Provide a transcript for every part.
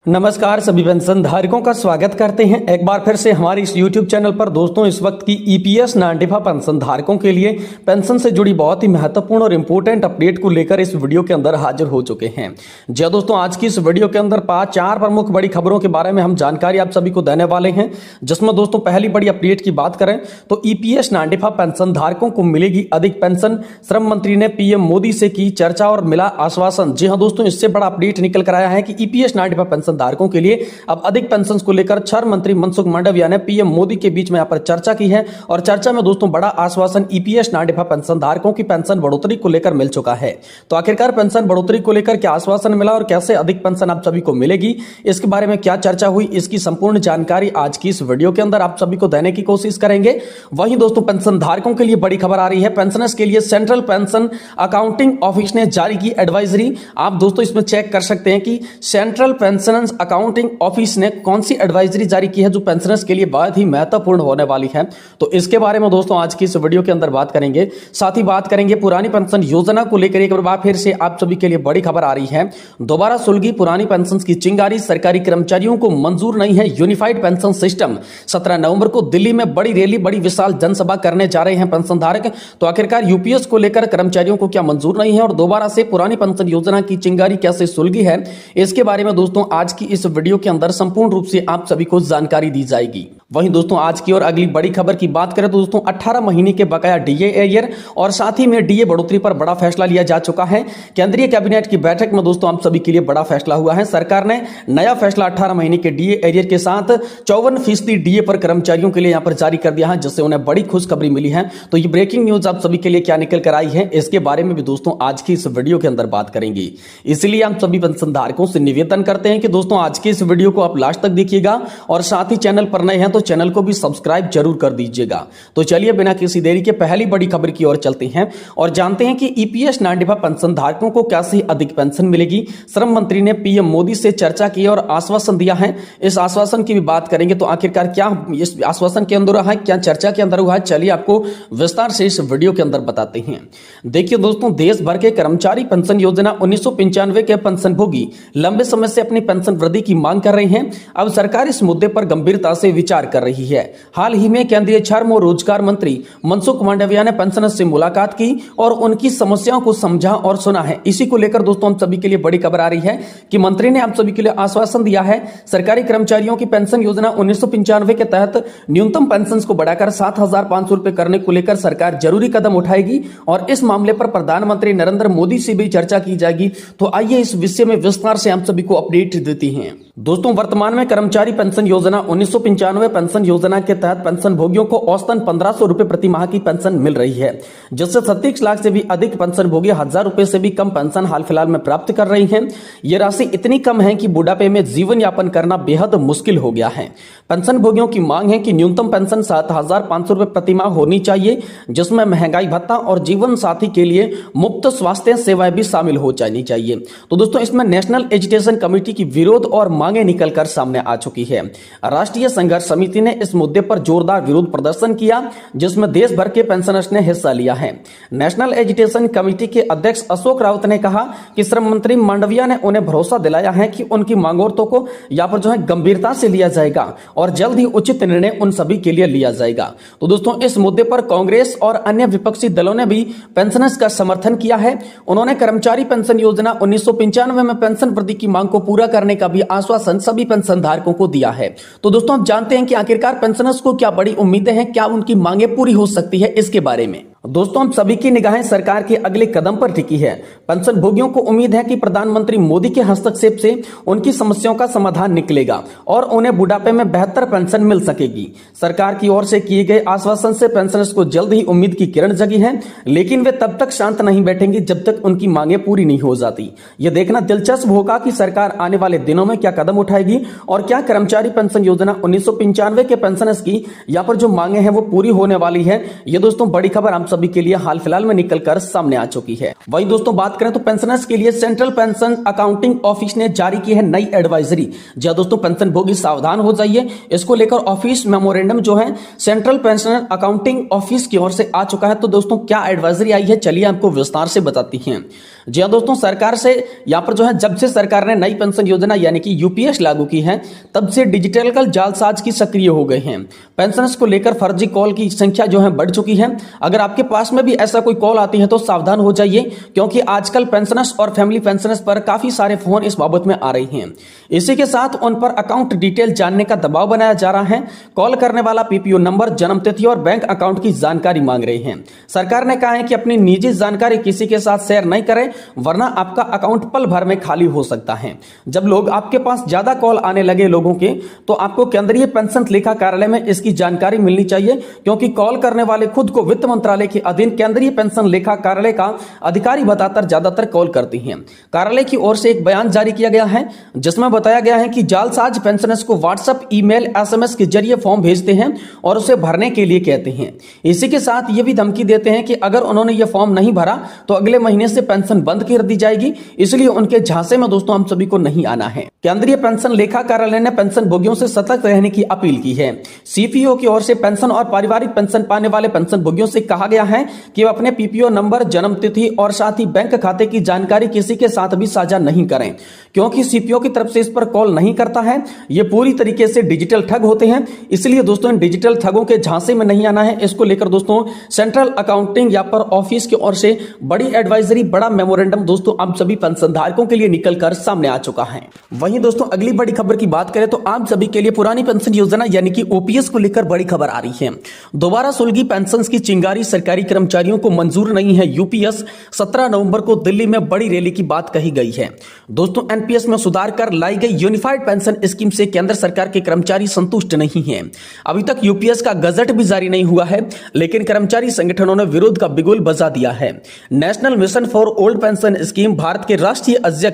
नमस्कार सभी पेंशन धारकों का स्वागत करते हैं एक बार फिर से हमारे इस YouTube चैनल पर। दोस्तों इस वक्त की EPS नांटिफा पेंशन धारकों के लिए पेंशन से जुड़ी बहुत ही महत्वपूर्ण और इंपोर्टेंट अपडेट को लेकर इस वीडियो के अंदर हाजिर हो चुके हैं। जी दोस्तों, आज की इस वीडियो के अंदर 4 प्रमुख बड़ी खबरों के बारे में हम जानकारी आप सभी को देने वाले हैं, जिसमें दोस्तों पहली बड़ी अपडेट की बात करें तो EPS नांटिफा पेंशन धारकों को मिलेगी अधिक पेंशन। श्रम मंत्री ने PM मोदी से की चर्चा और मिला आश्वासन। जी हाँ दोस्तों, इससे बड़ा अपडेट निकल कर आया है कि EPS नांटिफा पेंशन धारकों के लिए अब अधिक पेंशन को लेकर श्रम मंत्री मनसुख मांडविया ने PM मोदी के बीच में यहां पर चर्चा की है और चर्चा में दोस्तों बड़ा आश्वासन EPS नांटिफा पेंशन धारकों की पेंशन बढ़ोतरी को लेकर मिल चुका है। तो आखिरकार पेंशन बढ़ोतरी को लेकर क्या आश्वासन मिला और कैसे अधिक पेंशन आप सभी को मिलेगी, इसके बारे में क्या चर्चा हुई, इसकी संपूर्ण जानकारी आज की इस वीडियो के अंदर आप सभी को देने की कोशिश करेंगे। वहीं दोस्तों पेंशन धारकों के लिए बड़ी खबर आ रही है। पेंशनर्स के लिए सेंट्रल पेंशन अकाउंटिंग ऑफिस ने जारी की एडवाइजरी। आप दोस्तों इसमें चेक कर सकते हैं कि सेंट्रल पेंशन अकाउंटिंग ऑफिस ने कौन सी एडवाइजरी जारी की है जो पेंशनर्स के लिए बहुत ही महत्वपूर्ण होने वाली है। तो इसके बारे में दोस्तों आज की इस वीडियो के अंदर बात करेंगे। साथ ही बात करेंगे पुरानी पेंशन योजना को लेकर एक बार फिर से आप सभी के लिए बड़ी खबर आ रही है। दोबारा सुलगी पुरानी पेंशन की चिंगारी, सरकारी कर्मचारियों को मंजूर नहीं है यूनिफाइड पेंशन सिस्टम। 17 नवंबर को दिल्ली में बड़ी रैली, बड़ी विशाल जनसभा करने जा रहे हैं पेंशन धारक। तो आखिरकार यूपीएस को लेकर कर्मचारियों को क्या मंजूर नहीं है और दोबारा से पुरानी पेंशन योजना की चिंगारी कैसे सुलगी है, इसके बारे में दोस्तों आज की इस वीडियो के अंदर संपूर्ण रूप से आप सभी को जानकारी दी जाएगी। वहीं दोस्तों आज की और अगली बड़ी खबर की बात करें तो दोस्तों 18 महीने के बकाया DA एरियर और साथ ही में DA बढ़ोतरी पर बड़ा फैसला लिया जा चुका है। केंद्रीय कैबिनेट की बैठक में दोस्तों आप सभी के लिए बड़ा फैसला हुआ है। सरकार ने नया फैसला 18 महीने के DA एरियर के साथ 54% DA पर कर्मचारियों के लिए यहां पर जारी कर दिया है, जिससे उन्हें बड़ी खुशखबरी मिली है। तो ये ब्रेकिंग न्यूज आप सभी के लिए क्या निकल कर आई है, इसके बारे में भी दोस्तों आज की इस वीडियो के अंदर बात करेंगे। इसलिए हम सभी पेंशन धारकों से निवेदन करते हैं कि दोस्तों आज की इस वीडियो को आप लास्ट तक देखिएगा और साथ ही चैनल पर नए हैं तो चैनल को भी सब्सक्राइब जरूर कर दीजिएगा। तो चलिए बिना किसी देरी के पहली बड़ी खबर की ओर चलते हैं और जानते हैं कि EPS नांटिफा पेंशन धारकों को कैसे अधिक पेंशन मिलेगी। श्रम मंत्री ने PM मोदी से चर्चा की और आश्वासन दिया है। इस आश्वासन की भी बात करेंगे तो आखिरकार क्या इस आश्वासन के अंदर है, क्या चर्चा के अंदर हुआ है, चलिए आपको विस्तार से इस वीडियो के अंदर बताते हैं। देखिए दोस्तों, देश भर के कर्मचारी पेंशन योजना 1995 के पेंशनभोगी लंबे समय से अपनी पेंशन वृद्धि की मांग कर रहे हैं। अब सरकार इस मुद्दे पर गंभीरता से विचार कर रही है। हाल ही में केंद्रीय श्रम और रोजगार मंत्री मनसुख मांडविया ने पेंशनर्स से मुलाकात की और उनकी समस्याओं को समझा और सुना है। इसी को लेकर दोस्तों हम सभी के लिए बड़ी खबर आ रही है कि मंत्री ने आप सभी के लिए आश्वासन दिया है। सरकारी कर्मचारियों की पेंशन योजना 1995 के तहत न्यूनतम पेंशन को बढ़ाकर 7,500 रुपए करने को लेकर सरकार जरूरी कदम उठाएगी और इस मामले पर प्रधानमंत्री नरेंद्र मोदी से भी चर्चा की जाएगी। तो आइए इस विषय में विस्तार से हम सभी को अपडेट देते हैं। दोस्तों वर्तमान में कर्मचारी पेंशन योजना 1995 पेंशन योजना के तहत पेंशन भोगियों को औसतन 1,500 रुपए प्रति माह की पेंशन मिल रही है, जिससे 36 लाख से भी अधिक पेंशन भोगी 1,000 रुपए से भी कम पेंशन हाल फिलहाल में प्राप्त कर रही हैं। यह राशि इतनी कम है कि बुढ़ापे में जीवन यापन करना बेहद मुश्किल हो गया है। पेंशन भोगियों की मांग है कि न्यूनतम पेंशन 7,500 रुपए प्रति माह होनी चाहिए, जिसमें महंगाई भत्ता और जीवन साथी के लिए मुफ्त स्वास्थ्य सेवाएं भी शामिल हो जानी चाहिए। तो दोस्तों इसमें नेशनल एजुकेशन कमेटी की विरोध और मांगे निकलकर सामने आ चुकी है। राष्ट्रीय संघर्ष समिति ने इस मुद्दे पर जोरदार विरोध प्रदर्शन किया, जिसमें देश भर के पेंशनर्स ने हिस्सा लिया है। नेशनल एजुकेशन कमेटी के अध्यक्ष अशोक रावत ने कहा कि श्रम मंत्री मांडविया ने उन्हें भरोसा दिलाया है कि उनकी मांगों को यहाँ पर गंभीरता से लिया जाएगा और जल्द ही उचित निर्णय उन सभी के लिए लिया जाएगा। तो दोस्तों इस मुद्दे पर कांग्रेस और अन्य विपक्षी दलों ने भी पेंशनर्स का समर्थन किया है। उन्होंने कर्मचारी पेंशन योजना 1995 में पेंशन वृद्धि की मांग को पूरा करने का भी आश्वासन सभी पेंशन धारकों को दिया है। तो दोस्तों आप जानते हैं कि आखिरकार पेंशनर्स को क्या बड़ी उम्मीदें हैं, क्या उनकी मांगे पूरी हो सकती है, इसके बारे में दोस्तों हम सभी की निगाहें सरकार के अगले कदम पर टिकी है। पेंशन भोगियों को उम्मीद है कि प्रधानमंत्री मोदी के हस्तक्षेप से उनकी समस्याओं का समाधान निकलेगा और उन्हें बुढ़ापे में बेहतर पेंशन मिल सकेगी। सरकार की ओर से किए गए आश्वासन से पेंशनर्स को जल्द ही उम्मीद की किरण जगी है, लेकिन वे तब तक शांत नहीं बैठेंगे जब तक उनकी मांगे पूरी नहीं हो जाती। यह देखना दिलचस्प होगा कि सरकार आने वाले दिनों में क्या कदम उठाएगी और क्या कर्मचारी पेंशन योजना 1995 के पेंशनर्स की यहाँ पर जो मांगे हैं वो पूरी होने वाली है। ये दोस्तों बड़ी खबर हम सभी के लिए हाल फिलहाल में निकलकर सामने आ चुकी है। वहीं दोस्तों बात करें तो पेंशनर्स के लिए सेंट्रल पेंशन अकाउंटिंग ऑफिस ने जारी की है नई एडवाइजरी। जी दोस्तों, पेंशन भोगी सावधान हो जाइए। इसको लेकर ऑफिस मेमोरेंडम जो है सेंट्रल पेंशन अकाउंटिंग ऑफिस की ओर से आ चुका है। तो दोस्तों क्या एडवाइजरी आई है, चलिए आपको विस्तार से बताती हैं। जी हाँ दोस्तों, सरकार से यहाँ पर जो है जब से सरकार ने नई पेंशन योजना यानी कि यूपीएस लागू की है तब से डिजिटल जालसाज की सक्रिय हो गए हैं। पेंशनर्स को लेकर फर्जी कॉल की संख्या जो है बढ़ चुकी है। अगर आपके पास में भी ऐसा कोई कॉल आती है तो सावधान हो जाइए, क्योंकि आजकल पेंशनर्स और फैमिली पेंशनर्स पर काफी सारे फोन इस बाबत में आ रही हैं। इसी के साथ उन पर अकाउंट डिटेल जानने का दबाव बनाया जा रहा है। कॉल करने वाला पीपीओ नंबर, जन्मतिथि और बैंक अकाउंट की जानकारी मांग रही है। सरकार ने कहा है कि अपनी निजी जानकारी किसी के साथ शेयर नहीं करें, वरना आपका अकाउंट पल भर में खाली हो सकता है। जब लोग आपके पास ज्यादा कॉल आने लगे लोगों के, तो आपको केंद्रीय पेंशन लेखा कार्यालय में इसकी जानकारी मिलनी चाहिए, क्योंकि कॉल करने वाले खुद को वित्त मंत्रालय के अधीन केंद्रीय पेंशन लेखा कार्यालय का अधिकारी बताकर ज्यादातर कॉल करती हैं। कार्यालय की ओर से एक बयान जारी किया गया है जिसमें बताया गया है कि जालसाज पेंशनर्स को व्हाट्सएप, ईमेल, एसएमएस के जरिए फॉर्म भेजते हैं और उसे भरने के लिए कहते हैं। इसी के साथ ये भी धमकी देते हैं कि अगर उन्होंने ये फॉर्म नहीं भरा तो अगले महीने से पेंशन बंद कर दी जाएगी, इसलिए उनके झांसे में दोस्तों हम सभी को नहीं आना है। केंद्रीय पेंशन लेखा कार्यालय ने पेंशन भोगियों से सतर्क रहने की अपील की है। सीपीओ की ओर से पेंशन और पारिवारिक पेंशन पाने वाले पेंशन भोगियों से कहा गया है कि वे अपने पीपीओ नंबर, जन्मतिथि और साथ ही बैंक खाते की जानकारी किसी के साथ भी साझा नहीं करें, क्योंकि सीपीओ की तरफ से इस पर कॉल नहीं करता है। ये पूरी तरीके से डिजिटल ठग होते हैं, इसलिए दोस्तों इन डिजिटल ठगों के झांसे में नहीं आना है। इसको लेकर दोस्तों सेंट्रल अकाउंटिंग या पर ऑफिस की ओर से बड़ी एडवाइजरी, बड़ा मेमोरेंडम दोस्तों आप सभी पेंशन धारकों के लिए निकलकर सामने आ चुका है। वहीं दोस्तों अगली बड़ी खबर की बात करें तो आप सभी के लिए पुरानी पेंशन योजना यानी कि ओपीएस को लेकर बड़ी खबर आ रही है। दोबारा सुलगी पेंशन की चिंगारी, सरकारी कर्मचारियों को मंजूर नहीं है यूपीएस। 17 नवंबर को दिल्ली में बड़ी रैली की बात कही गई है। दोस्तों एनपीएस में सुधार कर लाई गई यूनिफाइड पेंशन स्कीम से केंद्र सरकार के कर्मचारी संतुष्ट नहीं है। अभी तक यूपीएस का गजट भी जारी नहीं हुआ है, लेकिन कर्मचारी संगठनों ने विरोध का बिगुल बजा दिया है। National mission for old pension scheme Bharat के राष्ट्रीय अध्यक्ष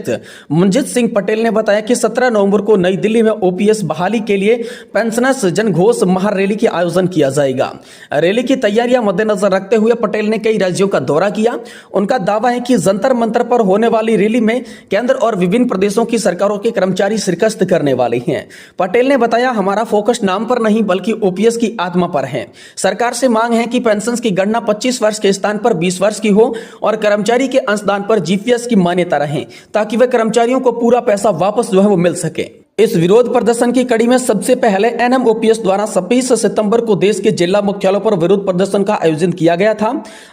मंजीत सिंह पटेल ने बताया कि 17 नवंबर को नई दिल्ली में ओपीएस बहाली के लिए पेंशनर्स जनघोष महारैली का आयोजन किया जाएगा। रैली की तैयारियां मद्देनजर रखते हुए पटेल ने कई राज्यों का दौरा किया। उनका दावा है कि जंतर मंतर पर होने वाली रैली में केंद्र और विभिन्न प्रदेशों की सरकारों के कर्मचारी शिरकत करने वाले हैं। पटेल ने बताया, हमारा फोकस नाम पर नहीं बल्कि ओपीएस की आत्मा पर है। सरकार से मांग है कि पेंशन की गणना 25 वर्ष के स्थान पर 20 वर्ष की हो और कर्मचारी के अंशदान पर जीपीएस की मान्यता रहे, ताकि वे कर्मचारियों को पूरा पैसा वापस जो है वो मिल सके। इस विरोध प्रदर्शन की कड़ी में सबसे पहले एनएमओपीएस द्वारा 26 सितंबर को देश के जिला मुख्यालयों पर विरोध प्रदर्शन का आयोजन किया गया था।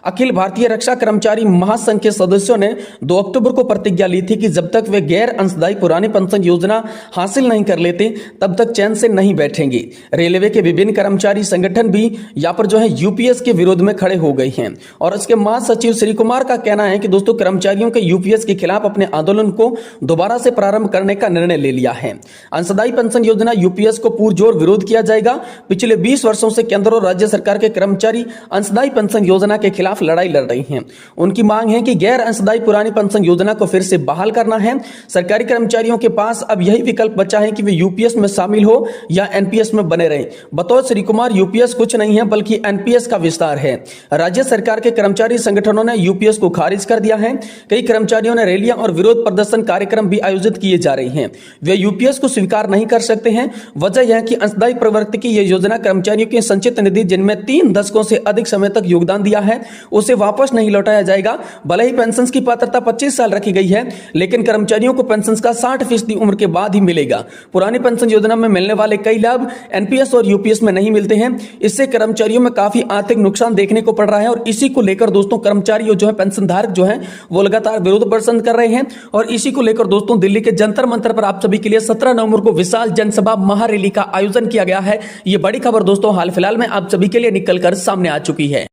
अखिल भारतीय रक्षा कर्मचारी महासंघ के सदस्यों ने 2 अक्टूबर को प्रतिज्ञा ली थी कि जब तक वे गैर अंशदायी पुरानी पेंशन योजना हासिल नहीं कर लेते तब तक चैन से नहीं बैठेंगे। रेलवे के विभिन्न कर्मचारी संगठन भी यहाँ पर जो है यूपीएस के विरोध में खड़े हो गए हैं और इसके महासचिव श्री कुमार का कहना है कि दोस्तों कर्मचारियों के यूपीएस के खिलाफ अपने आंदोलन को दोबारा से प्रारंभ करने का निर्णय ले लिया है। अंशदायी पेंशन योजना यूपीएस को पुरजोर विरोध किया जाएगा। पिछले 20 वर्षों से केंद्र और राज्य सरकार के कर्मचारी अंशदायी पेंशन योजना के खिलाफ लड़ाई लड़ रही हैं। उनकी मांग है कि गैर अंशदायी पुरानी पेंशन योजना को फिर से बहाल करना है। सरकारी कर्मचारियों के पास अब यही विकल्प बचा है कि वे यूपीएस में शामिल हो या एनपीएस में बने रहे। बतौर श्री कुमार, यूपीएस कुछ नहीं है बल्कि एनपीएस का विस्तार है। राज्य सरकार के कर्मचारी संगठनों ने यूपीएस को खारिज कर दिया है। कई कर्मचारियों ने रैलियां और विरोध प्रदर्शन कार्यक्रम भी आयोजित किए जा रहे हैं। वे यूपीएस को स्वीकार नहीं कर सकते हैं। वजह यह कि अंशदायी प्रवृत्ति की यह योजना कर्मचारियों की संचित निधि, जिनमें 3 दशकों से अधिक समय तक योगदान दिया है, उसे वापस नहीं लौटाया जाएगा। भले ही पेंशन की पात्रता 25 साल रखी गई है, लेकिन कर्मचारियों को पेंशन का 60% उम्र के बाद ही मिलेगा। पुरानी पेंशन योजना में मिलने वाले कई लाभ एनपीएस और यूपीएस में नहीं मिलते हैं। इससे कर्मचारियों में काफी आर्थिक नुकसान देखने को पड़ रहा है और इसी को लेकर दोस्तों कर्मचारी जो है, पेंशन धारक जो है, वो लगातार विरोध प्रदर्शन कर रहे हैं। और इसी को लेकर दोस्तों दिल्ली के जंतर मंतर पर आप सभी के लिए 17 नवंबर को विशाल जनसभा महारैली का आयोजन किया गया है। ये बड़ी खबर दोस्तों हाल फिलहाल में आप सभी के लिए निकलकर सामने आ चुकी है।